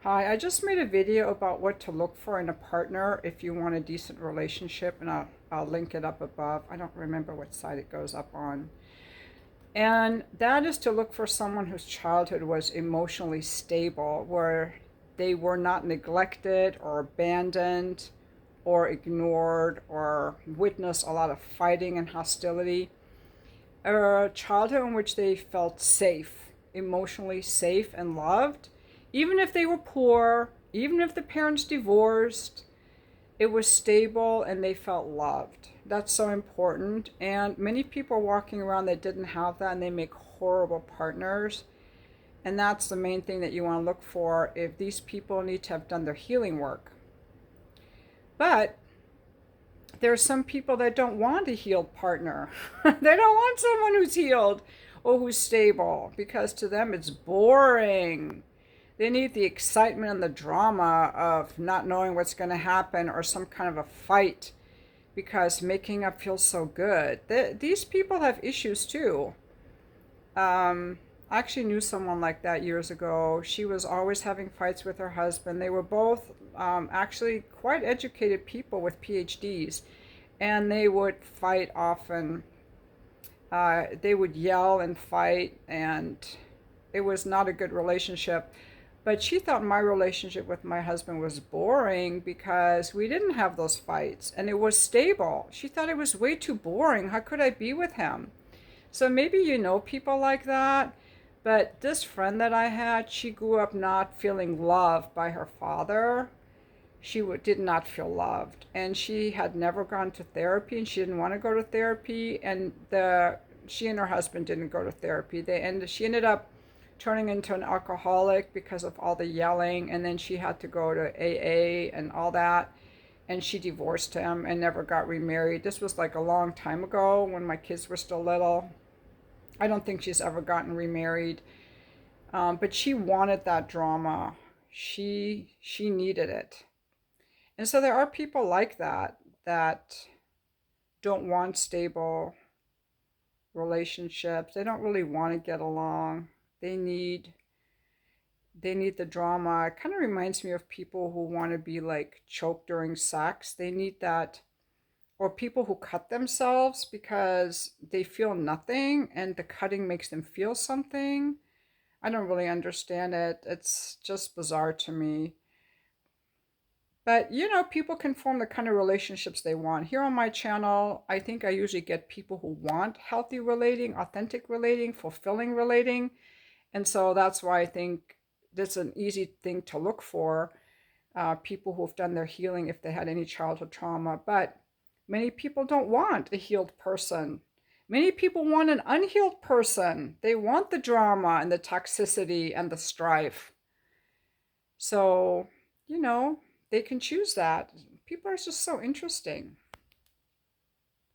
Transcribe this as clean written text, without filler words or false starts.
Hi, I just made a video about what to look for in a partner if you want a decent relationship, and I'll link it up above. I don't remember what site it goes up on. And that is to look for someone whose childhood was emotionally stable, where they were not neglected or abandoned or ignored or witnessed a lot of fighting and hostility. A childhood in which they felt safe, emotionally safe and loved, even if they were poor, even if the parents divorced, it was stable and they felt loved. That's so important. And many people are walking around that didn't have that and they make horrible partners. And that's the main thing that you want to look for if these people need to have done their healing work. But there are some people that don't want a healed partner. They don't want someone who's healed or who's stable because to them it's boring. They need the excitement and the drama of not knowing what's going to happen or some kind of a fight because making up feels so good. These people have issues too. I actually knew someone like that years ago. She was always having fights with her husband. They were both actually quite educated people with PhDs, and they would fight often. They would yell and fight, and it was not a good relationship. But she thought my relationship with my husband was boring because we didn't have those fights and it was stable. She thought it was way too boring. How could I be with him? So maybe you know people like that. But this friend that I had, she grew up not feeling loved by her father. Did not feel loved, and she had never gone to therapy, and she didn't want to go to therapy. And the she and her husband didn't go to therapy. She ended up turning into an alcoholic because of all the yelling, and then she had to go to AA and all that. And she divorced him and never got remarried. This was like a long time ago when my kids were still little. I don't think she's ever gotten remarried. But she wanted that drama. She needed it. And so there are people like that don't want stable relationships. They don't really want to get along. They need they need the drama. It kind of reminds me of people who want to be like choked during sex. They need that, or people who cut themselves because they feel nothing and the cutting makes them feel something. I don't really understand it. It's just bizarre to me. But people can form the kind of relationships they want. Here on my channel, I think I usually get people who want healthy relating, authentic relating, fulfilling relating. And so that's why I think that's an easy thing to look for, people who've done their healing if they had any childhood trauma. But many people don't want a healed person. Many people want an unhealed person. They want the drama and the toxicity and the strife. So, you know, they can choose that. People are just so interesting.